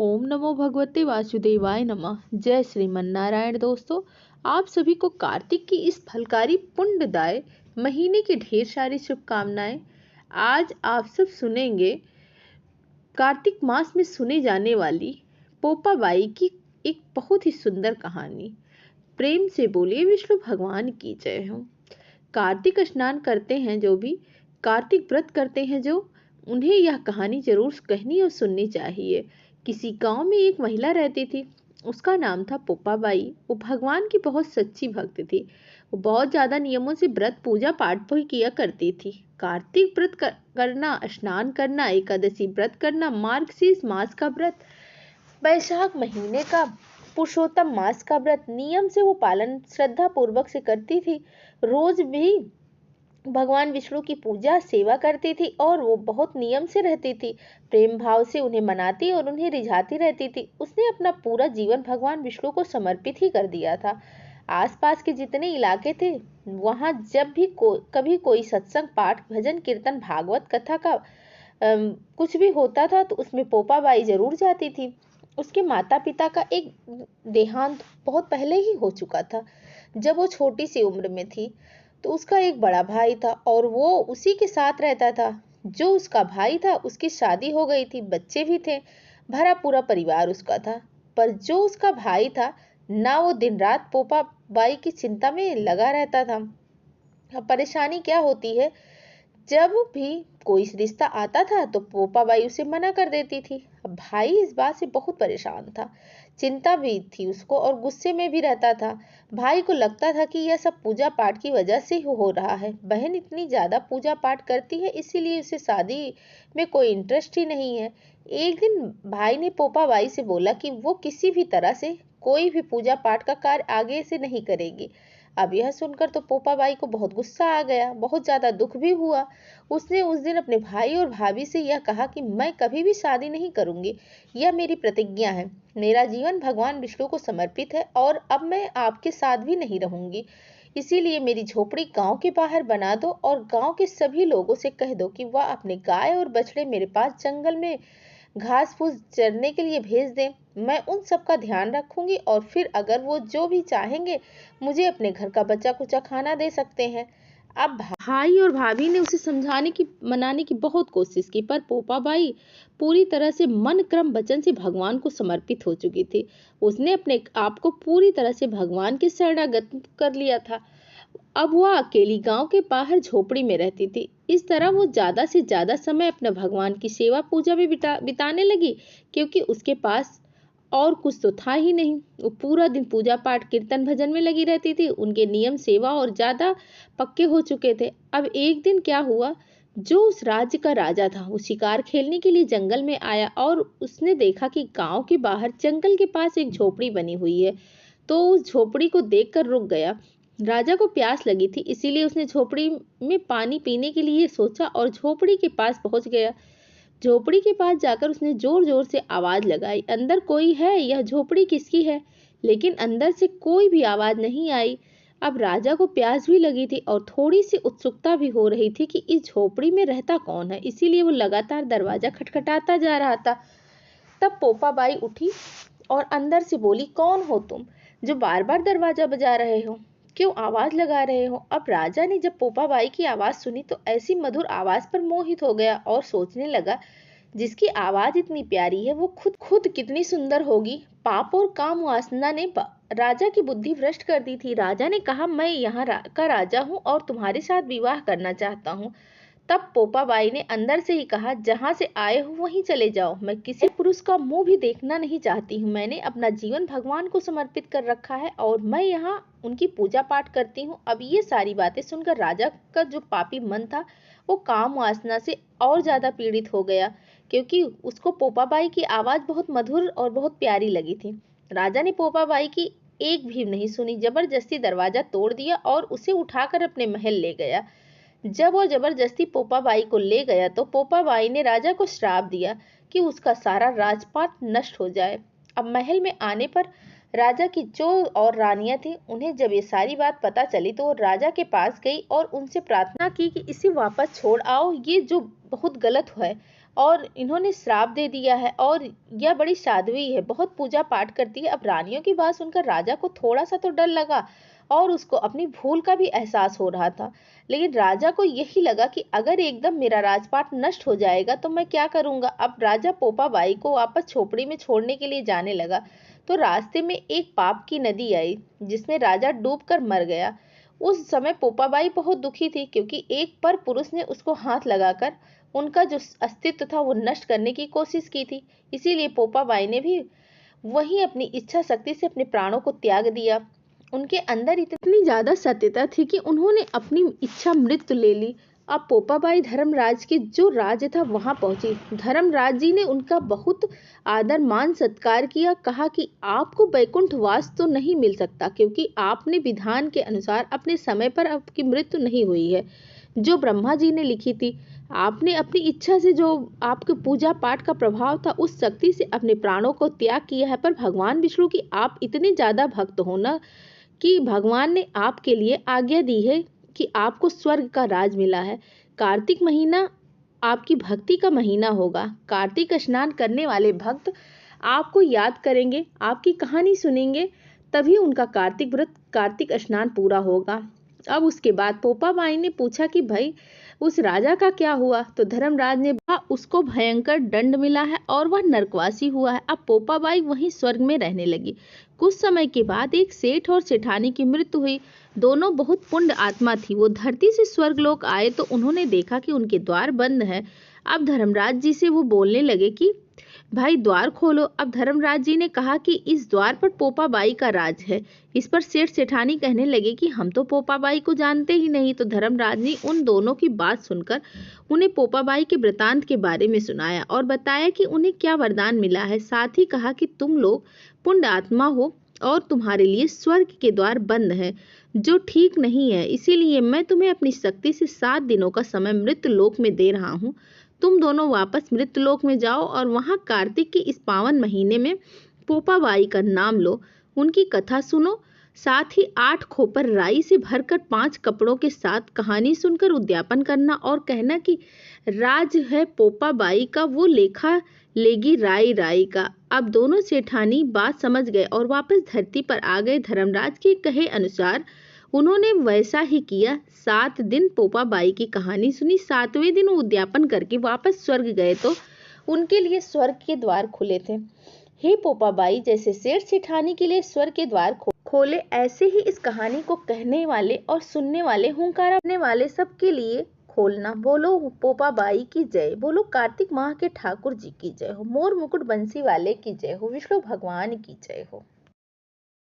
ओम नमो भगवते वासुदेवाय नमः। जय श्रीमन नारायण। दोस्तों, आप सभी को कार्तिक की इस फलकारी पुण्यदाय महीने की ढेर सारी शुभकामनाएं। आज आप सब सुनेंगे कार्तिक मास में सुने जाने वाली पोपाबाई की एक बहुत ही सुंदर कहानी। प्रेम से बोलिए विष्णु भगवान की जय हो। कार्तिक स्नान करते हैं जो भी, कार्तिक व्रत करते हैं जो, उन्हें यह कहानी जरूर कहनी और सुननी चाहिए। किसी गांव में एक महिला रहती थी। उसका नाम था पोपाबाई। वो भगवान की बहुत सच्ची भक्त थी। वो बहुत ज्यादा नियमों से व्रत पूजा पाठ भी किया करती थी। कार्तिक व्रत करना, स्नान करना, एकादशी व्रत करना, मार्गशीर्ष मास का व्रत, वैशाख महीने का पुरुषोत्तम मास का व्रत नियम से वो पालन श्रद्धा पूर्वक से करती थी। रोज भी भगवान विष्णु की पूजा सेवा करती थी और वो बहुत नियम से रहती थी। प्रेम भाव से उन्हें मनाती और उन्हें रिझाती रहती थी। उसने अपना पूरा जीवन भगवान विष्णु को समर्पित ही कर दिया था। आसपास के जितने इलाके थे वहां जब भी कभी कोई सत्संग, पाठ, भजन, कीर्तन, भागवत कथा का कुछ भी होता था तो उसमें पोपाबाई जरूर जाती थी। उसके माता पिता का एक देहांत बहुत पहले ही हो चुका था। जब वो छोटी सी उम्र में थी तो उसका एक बड़ा भाई था और वो उसी के साथ रहता था। जो उसका भाई था उसकी शादी हो गई थी, बच्चे भी थे, भरा पूरा परिवार उसका था। पर जो उसका भाई था ना, वो दिन रात पोपा बाई की चिंता में लगा रहता था। अब परेशानी क्या होती है, जब भी कोई रिश्ता आता था तो पोपाबाई उसे मना कर देती थी। अब भाई इस बात से बहुत परेशान था, चिंता भी थी उसको और गुस्से में भी रहता था। भाई को लगता था कि यह सब पूजा पाठ की वजह से हो रहा है। बहन इतनी ज्यादा पूजा पाठ करती है इसीलिए उसे शादी में कोई इंटरेस्ट ही नहीं है। एक दिन भाई ने पोपाबाई से बोला कि वो किसी भी तरह से कोई भी पूजा पाठ का कार्य आगे से नहीं करेगी। अब यह सुनकर तो पोपाबाई को बहुत गुस्सा आ गया, बहुत ज्यादा दुख भी हुआ। उसने उस दिन अपने भाई और भाभी से यह कहा कि मैं कभी भी शादी नहीं करूंगी। यह मेरी प्रतिज्ञा है। मेरा जीवन भगवान विष्णु को समर्पित है और अब मैं आपके साथ भी नहीं रहूंगी। इसीलिए मेरी झोपड़ी गांव के बाहर बना दो और गांव के सभी लोगों से कह दो कि वह अपने गाय और बछड़े मेरे पास जंगल में घास फूस चरने के लिए भेज दें। मैं उन सब का ध्यान रखूंगी और फिर अगर वो जो भी चाहेंगे मुझे अपने घर का बचा कुचा खाना दे सकते हैं। अब भाई और भाभी ने उसे समझाने की, मनाने की बहुत कोशिश की, पर पोपाबाई पूरी तरह से मन क्रम वचन से भगवान को समर्पित हो चुकी थी। उसने अपने आप को पूरी तरह से भगवान के शरणागत कर लिया था। अब वह अकेली गांव के बाहर झोपड़ी में रहती थी। इस तरह वो ज्यादा से ज्यादा समय अपने भगवान की सेवा पूजा में बिताने लगी, क्योंकि उसके पास और कुछ तो था ही नहीं। वो पूरा दिन पूजा पाठ, कीर्तन, भजन में लगी रहती थी। उनके नियम, सेवा और ज्यादा पक्के हो चुके थे। अब एक दिन क्या हुआ, जो उस राज्य का राजा था वो शिकार खेलने के लिए जंगल में आया और उसने देखा कि गांव के बाहर जंगल के पास एक झोपड़ी बनी हुई है। तो उस झोपड़ी को देखकर रुक गया। राजा को प्यास लगी थी, इसीलिए उसने झोपड़ी में पानी पीने के लिए सोचा और झोपड़ी के पास पहुंच गया। झोपड़ी के पास जाकर उसने जोर जोर से आवाज लगाई, अंदर कोई है? यह झोपड़ी किसकी है? लेकिन अंदर से कोई भी आवाज नहीं आई। अब राजा को प्यास भी लगी थी और थोड़ी सी उत्सुकता भी हो रही थी कि इस झोपड़ी में रहता कौन है, इसीलिए वो लगातार दरवाजा खटखटाता जा रहा था। तब पोपाबाई उठी और अंदर से बोली, कौन हो तुम जो बार बार दरवाजा बजा रहे हो? क्यों आवाज लगा रहे हो? अब राजा ने जब पोपाबाई की आवाज सुनी तो ऐसी मधुर आवाज पर मोहित हो गया और सोचने लगा, जिसकी आवाज इतनी प्यारी है वो खुद खुद कितनी सुंदर होगी। पाप और काम वासना ने राजा की बुद्धि भ्रष्ट कर दी थी। राजा ने कहा, मैं यहाँ का राजा हूँ और तुम्हारे साथ विवाह करना चाहता हूँ। तब पोपाबाई ने अंदर से ही कहा, जहां से आए हो वहीं चले जाओ। मैं किसी पुरुष का मुंह भी देखना नहीं चाहती हूँ। मैंने अपना जीवन भगवान को समर्पित कर रखा है और मैं यहाँ उनकी पूजा पाठ करती हूँ। अब ये सारी बातें सुनकर राजा का जो पापी मन था वो काम वासना से और ज्यादा पीड़ित हो गया, क्योंकि उसको पोपाबाई की आवाज बहुत मधुर और बहुत प्यारी लगी थी। राजा ने पोपाबाई की एक भी नहीं सुनी, जबरदस्ती दरवाजा तोड़ दिया और उसे उठाकर अपने महल ले गया। जब वो जबरदस्ती पोपाबाई को ले गया तो पोपाबाई ने राजा को श्राप दिया कि उसका सारा राजपाट नष्ट हो जाए। अब महल में आने पर राजा की जो और रानियां थी, उन्हें जब ये सारी बात पता चली तो वो राजा के पास गई और उनसे प्रार्थना की कि इसे वापस छोड़ आओ, ये जो बहुत गलत है और इन्होंने श्राप दे दिया है और यह बड़ी साध्वी है, बहुत पूजा पाठ करती है। अब रानियों की बात सुनकर राजा को थोड़ा सा तो डर लगा और उसको अपनी भूल का भी एहसास हो रहा था। लेकिन राजा को यही लगा कि अगर एकदम मेरा राजपाट नष्ट हो जाएगा तो मैं क्या करूंगा। अब राजा पोपाबाई को वापस झोपड़ी में छोड़ने के लिए जाने लगा तो रास्ते में एक पाप की नदी आई जिसमें राजा डूबकर मर गया। उस समय पोपाबाई बहुत दुखी थी क्योंकि एक पर पुरुष ने उसको हाथ लगाकर उनका जो अस्तित्व था वो नष्ट करने की कोशिश की थी। इसीलिए पोपाबाई ने भी वही अपनी इच्छा शक्ति से अपने प्राणों को त्याग दिया। उनके अंदर इतनी ज्यादा सत्यता थी कि उन्होंने अपनी इच्छा मृत्यु ले ली। अब पोपाबाई धर्मराज के जो राज्य था वहां पहुंची। धर्मराज जी ने उनका बहुत आदर मान सत्कार किया, कहा कि आपको वैकुंठ वास तो नहीं मिल सकता क्योंकि आपने विधान के अनुसार अपने समय पर आपकी मृत्यु नहीं हुई है जो ब्रह्मा जी ने लिखी थी। आपने अपनी इच्छा से जो आपके पूजा पाठ का प्रभाव था उस शक्ति से अपने प्राणों को त्याग किया है। पर भगवान विष्णु की आप इतने ज्यादा भक्त हो ना कि भगवान ने आपके लिए आज्ञा दी है कि आपको स्वर्ग का राज मिला है। कार्तिक महीना आपकी भक्ति का महीना होगा। कार्तिक स्नान करने वाले भक्त आपको याद करेंगे, आपकी कहानी सुनेंगे, तभी उनका कार्तिक व्रत कार्तिक स्नान पूरा होगा। अब उसके बाद पोपाबाई ने पूछा कि भाई उस राजा का क्या हुआ। तो धर्मराज ने कहा उसको भयंकर दंड मिला है और वह नरकवासी हुआ है। अब पोपाबाई वहीं स्वर्ग में रहने लगी। कुछ समय के बाद एक सेठ और सेठानी की मृत्यु हुई। दोनों बहुत पुण्य आत्मा थी। वो धरती से स्वर्गलोक आए तो उन्होंने देखा कि उनके द्वार बंद हैं। अब धर्मराज जी से वो बोलने लगे कि भाई द्वार खोलो। अब धर्मराज जी ने कहा कि इस द्वार पर पोपाबाई का राज है। इस पर सेठ सेठानी कहने लगे कि हम तो पोपाबाई को जानते ही नहीं। तो धर्मराज ने उन दोनों की बात सुनकर उन्हें पोपाबाई के वृतांत के बारे में सुनाया और बताया कि उन्हें क्या वरदान मिला है। साथ ही कहा कि तुम लोग पुण्य आत्मा हो और तुम्हारे लिए स्वर्ग के द्वार बंद हैं जो ठीक नहीं है। इसीलिए मैं तुम्हें अपनी शक्ति से 7 दिनों का समय मृत्यु लोक में दे रहा हूँ। तुम दोनों वापस मृत्यु लोक में जाओ और वहां कार्तिक के इस पावन महीने में पोपाबाई का नाम लो, उनकी कथा सुनो। साथ ही 8 खोपर राई से भरकर 5 कपड़ों के साथ कहानी सुनकर उद्यापन करना और कहना कि राज है पोपाबाई का, वो लेखा लेगी राई राई का। अब दोनों सेठानी बात समझ गए और वापस धरती पर आ गए। धर्मराज के कहे अनुसार उन्होंने वैसा ही किया। 7 दिन पोपाबाई की कहानी सुनी। 7वें दिन उद्यापन करके वापस स्वर्ग गए तो उनके लिए स्वर्ग के द्वार खुले थे। हे पोपाबाई, जैसे सेठ सेठानी के लिए स्वर्ग के द्वार खोले ऐसे ही इस कहानी को कहने वाले और सुनने वाले हुंकारा वाले सबके लिए खोलना। बोलो पोपाबाई की जय, बोलो कार्तिक माह के ठाकुर जी की जय हो, मोर मुकुट बंसी वाले की जय हो, विष्णु भगवान की जय हो।